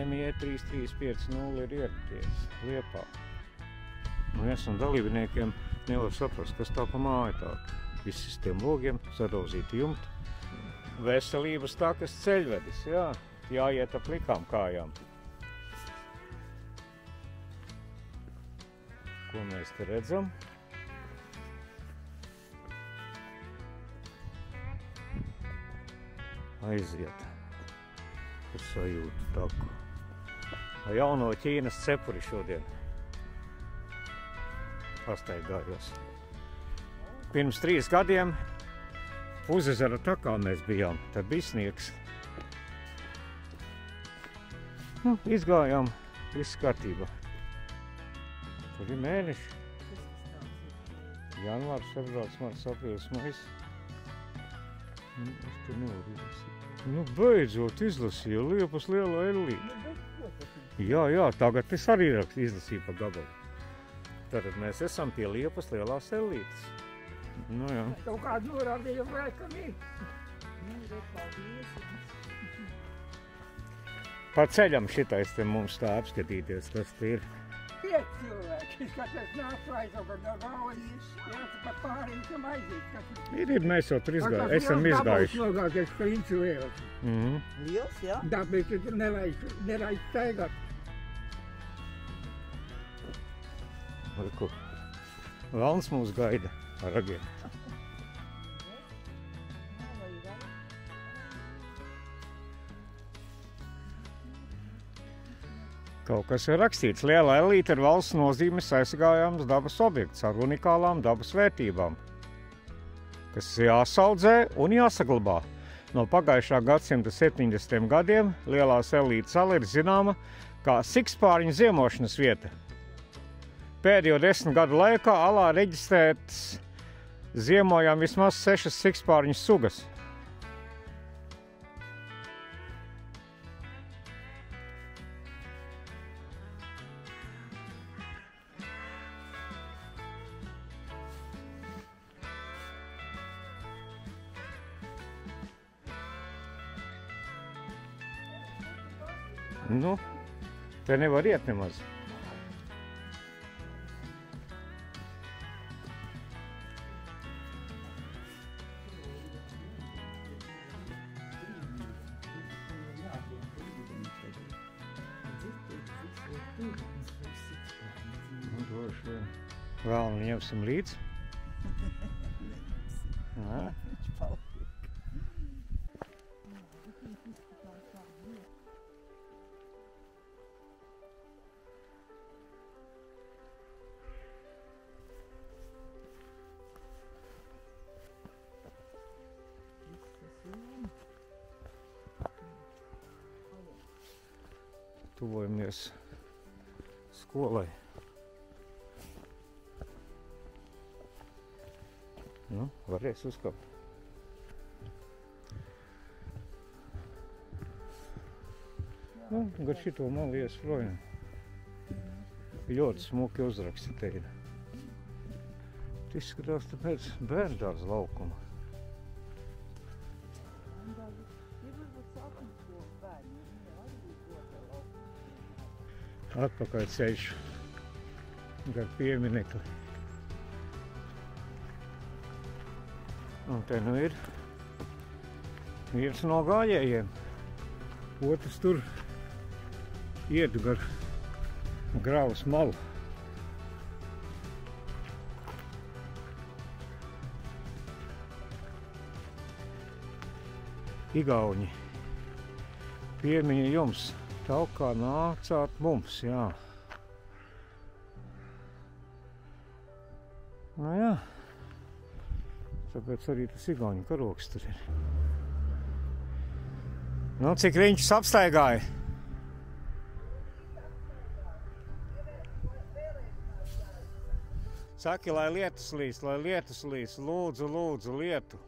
ME 3350 ir ieraties Liepā. Un es un dalībniekiem nevar saprast, kas tā pa māju tāda. Visi tiem logiem, sadauzīti jumti. Veselības takas ceļvedis, jā. Jāiet ap plikām kājām. Ko mēs te redzam? Aiziet. Uz sajūtu taku. Jauno Ķīnas cepuri šodien. Pastaigājos. Pirms 3 gadiem Pusezera takā mēs bijām. Tad bija sniegs. Izgājām, viss kārtībā. Tur ir mēneši. Janvārs, februārs, marts, aprīlis, maijs. Es te nevaru izlasīt. Beidzot izlasīju Liepas lielo ellīti. Jā, tagad es arī izlasīju pa gabalu. Tātad mēs esam pie Liepas lielās ellītes. Jā. Kaut kādu norādījumu laikam ir. Pa ceļam šitais te mums tā apskatīties, kas te ir. 5 cilvēki, kas es nācu aizaugat no galvenīs, jāsaka pārīkam aiziet. Ir, mēs jau tur esam izgājuši. Nogāties klinci liels. Liels, jā? Tāpēc tur nelaiž staigāt. Velns mūs gaida ar ragiem. Kaut kas ir rakstīts. Liela ellīte ir valsts nozīmes aizsargājams dabas objekts ar unikālām dabas vērtībām, kas jāsaudzē un jāsaglabā. No pagājušā gadsimta 70. gadiem Lielās ellītes sala ir zināma kā sikspārņu ziemošanas vieta. Pēdējo 10 gadu laikā alā reģistrētas ziemojām vismaz 6 sikspārņu sugas. Te nevar iet nemaz. Vēl ņemsim līdz. Tuvojamies skolai. Varēs uzkāpt. Gar šito malu ies projām. Ļoti smuki uzraksti te ir. Izskatās tāpēc bērndārza laukuma. Atpakaļ ceļš gar pieminekli. Un te nu ir viens no gājējiem. Otrs tur iet gar Gravas malu. Igauņi, piemiņa jums. Tā kā nācāt mums, jā. Jā. Tāpēc arī tas igauņu karogs tur ir. Cik viņš apstaigāja? Saki, lai lietus līst, lūdzu lietu.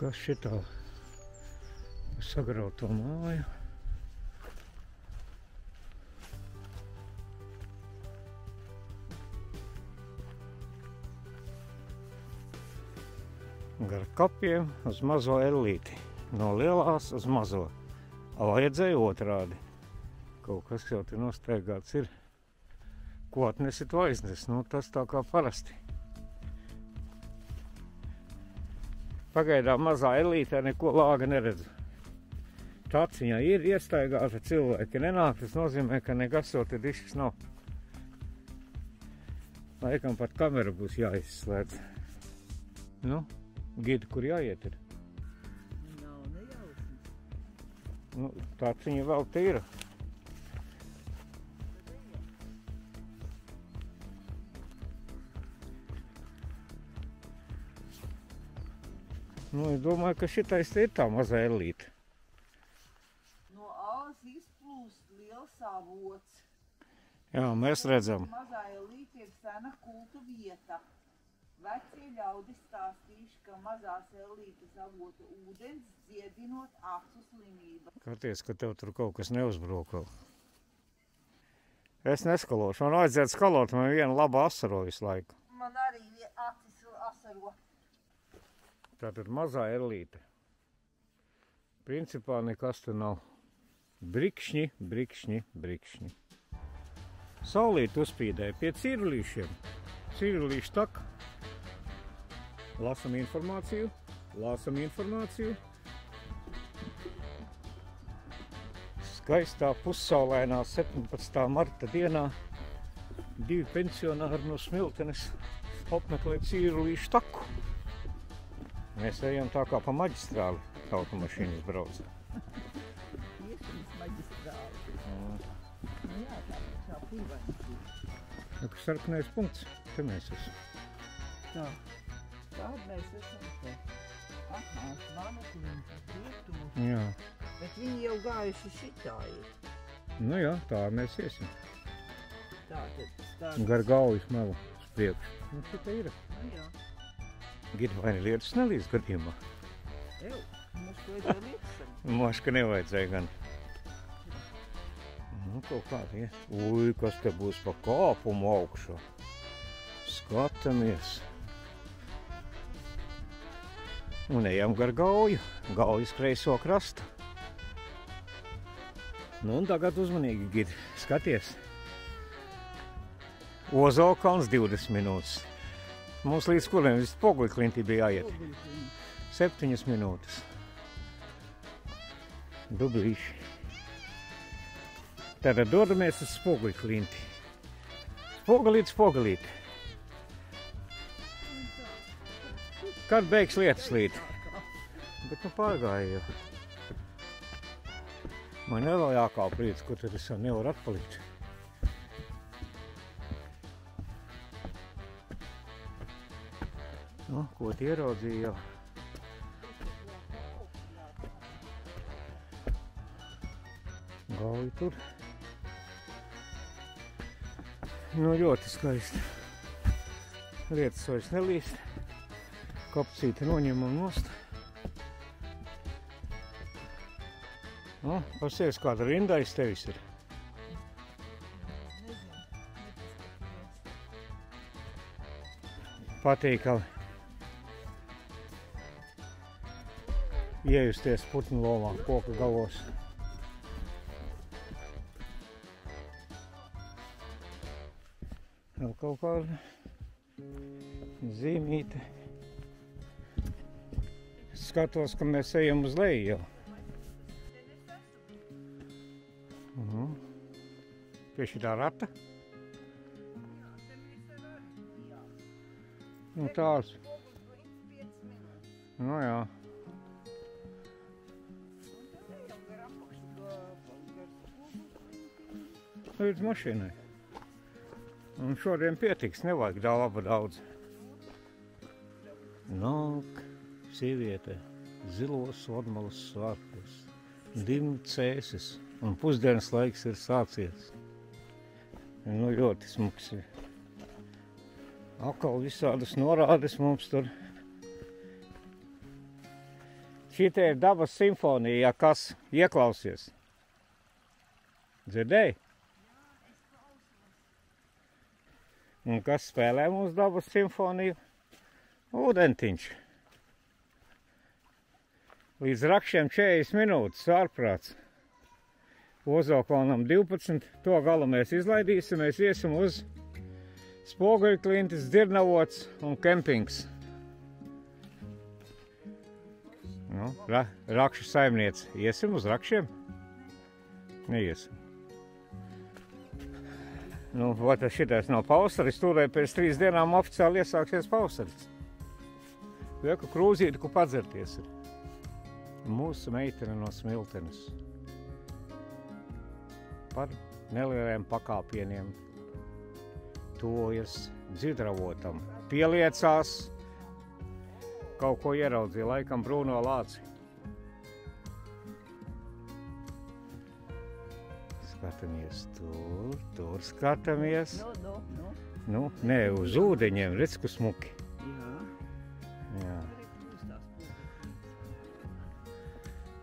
Kas šitā sagrauto māju? Gar kapiem uz mazo ellīti. No lielās uz mazo. Vajadzēja otrādi. Kaut kas jau te nostaigāts ir. Ko atnesi, to aiznes. Nu, tas tā kā parasti. Pagaidām mazā Elītē neko lāga neredzu. Taciņā ir iestaigāta, cilvēki nenāk, tas nozīmē, ka nekas jau te dišas nav. Laikam pat kamera būs jāizslēdz. Nu, Gidi, kur jāiet ir? Nav nejausmas. Nu, taciņa vēl tīra. Nu, es domāju, ka šitais te ir tā mazā Elīte. No ālas izplūst liels avots. Jā, mēs redzam. Mazā Elīte ir sena kultu vieta. Vecie ļaudis stāstījuši, ka mazās Elītes avota ūdens dziedinot acu slimību. Skaties, ka tev tur kaut kas neuzbrūk. Es neskalošu. Man vajadzētu skalot, man viena laba asaro visu laiku. Man arī acis asaro. Tātad mazā Elīte. Principā nekas te nav. Brikšņi, brikšņi, brikšņi. Saulīt uzspīdēja pie cirulīšiem. Cirulīši tak. Lasam informāciju. Lasam informāciju. Skaistā pussaulainā 17. marta dienā 2 pensionāri no Smiltenes apmeklē cirulīšu taku. Mēs ejam tā kā pa maģistrāli, automašīnas brauc. Iešanas maģistrāli. Jā, tā pīvaini. Kas sarkanais punkts? Te mēs esam. Tā. Tād mēs esam te. Aha, mana klinta. Rietu. Jā. Bet viņi jau gājuši šitā ir. Nu jā, tā mēs iesim. Tātad. Gar Gaujas malu uz priekšu. Nu, šitā ir. Nu jā. Gidi, vai ne lietas nelīdz gadījumā? Ew, mums to ir lietas. Moška nevajadzēja gan. Nu, kaut kādi, ja. Ui, kas te būs pa kāpumu augšu. Skatamies. Un ejam gar Gauju. Gaujas kreiso krastu. Nu, un tagad uzmanīgi, Gidi. Skaties. Ozolkalns 20 minūtes. Mums līdz kuriem viss Spoguļklintī bija jāiet. 7 minūtes. Dublīši. Tātad dodamies uz Spoguļklinti. Spogalīt, spogalīt. Kad beigs lietas līt? Bet nu pārgāja jau. Man vēl jākāp līdz, kur tad es jau nevaru atpalikt. Nu, ko te ieraudzīja jau? Gauja tur. Nu, ļoti skaisti. Lietas vairs nelīst. Kapcīti noņemam nost. Nu, pasies, kāda rinda aiz tevis ir. Patīkali. Iejusties putnu lomā, koka galos. Vēl kaut kāda zīmīte. Skatos, ka mēs ejam uz leju jau. Pie šitā rata. Nu tās. Nu jā. Līdz mašīnai. Un šodien pietiks, nevajag daudz. Nāk sieviete zilos odmalas svārkos, dimni cēsis un pusdienas laiks ir sācies. Nu ļoti smuks ir. Atkal visādas norādes mums tur. Šitē ir dabas simfonija, ja kas ieklausies. Dzirdēji? Un kas spēlē mums dabas simfoniju? Ūdentiņš. Līdz Rakšiem 40 minūtes, ārprāts. Ozokalnam 12. To galu mēs izlaidīsim, mēs iesim uz Spoguļklintis, Dzirnavots un kempings. Nu, Rakšu saimniece. Iesim uz Rakšiem? Neiesim. Nu, vai tas šitais nav pavasaris, tūlēļ pēc 3 dienām oficiāli iesāksies pavasaris. Vieku krūzīti, ko padzerties ir. Mūsu meitene no Smiltenes. Par nelieliem pakāpieniem tuvojas Dzirnavotam. Pieliecās, kaut ko ieraudzīja, laikam brūno lāci. Skatāmies tur skatāmies. Nu, nē, uz ūdeņiem, redz, ku smuki. Jā.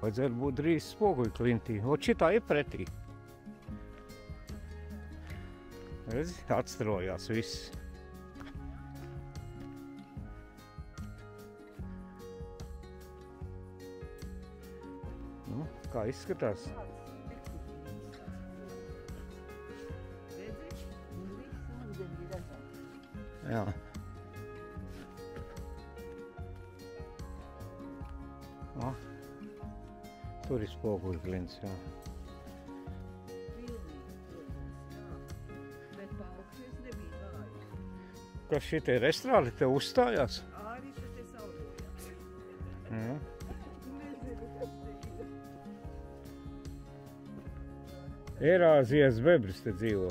Vajadzētu būt drīz Spoguļklintī. Ot šitā ir pretī. Redzi, atstrojās viss. Nu, kā izskatās? Jā. O, tur ir Spoguļklints, jā. Kas šitie restorāni te uzstājās? Arī te saudojās. Jā. Erāzijas bebris te dzīvo.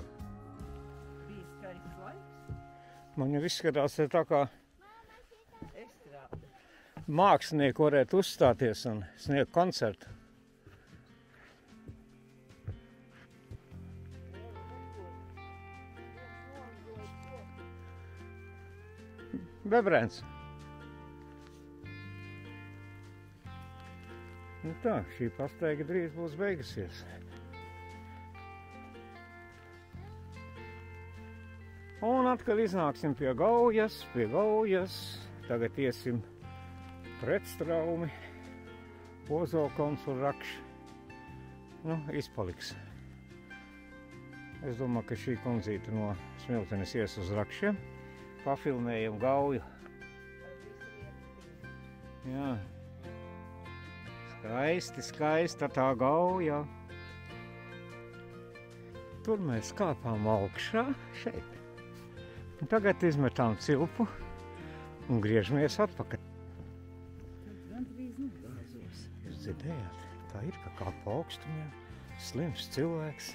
Bija skaists laiks. Man jau izskatās tā kā Estrāde. mākslinieki varētu uzstāties un sniegt koncertu. Bebrēns. Nu tā, šī pastaiga drīz būs beigusies. Un atkal iznāksim pie Gaujas. Tagad iesim Pretstraumi, Ozokalns un Rakš. Nu, izpaliks. Es domāju, ka šī kundzīte no Smiltenes ies uz Rakšiem. Pafilmējam Gauju. Jā. Skaista tā Gauja. Tur mēs kāpām augšā, šeit. Un tagad izmetām cilpu un griežamies atpakaļ. Jūs dzirdējāt, kā ir, ka kāpa augstumiem, slims cilvēks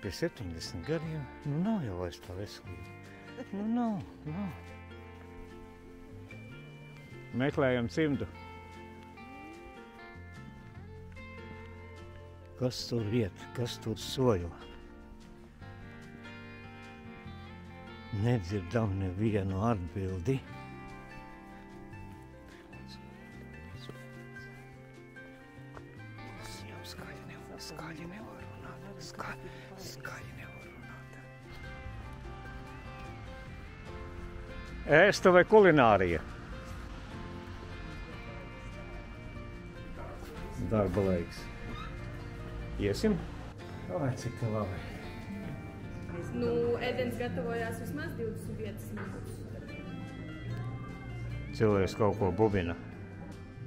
pie 70 gadiem, nu nav jau vairs tā veselība. Nu nav. Meklējam cimdu. Kas tur iet, kas tur sojo? Nedzirdam nevienu atbildi. Skaļi nevar runāt. Skaļi nevar runāt. Ēsta vai kulinārija? Darba laiks. Iesim? Vai cik te labi? Nu, ēdiens gatavojās vismaz 25 minūtes. Cilvēks kaut ko bubina.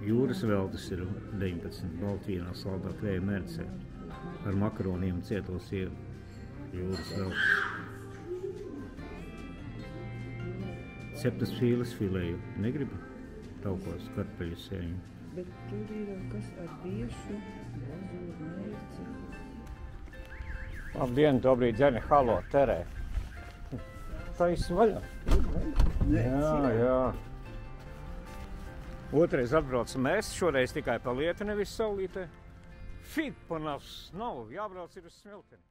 Jūras veltes ir 19, Baltvīnā saldā kvēja mērcē. Ar makaroniem cietos ir jūras veltes. 7 fīles filēju. Negribu taukos karpeļu sēņu. Bet tur ir kas ar biešu, lazūru mērci. Labdien, dobrīt, Dzene, halo, terē. Taisi vaļā? Jā. Otrais atbraucam mēs, šoreiz tikai pa lietu, nevis saulītē. Fig pa nas nav, jābrauc ir uz Smilteni.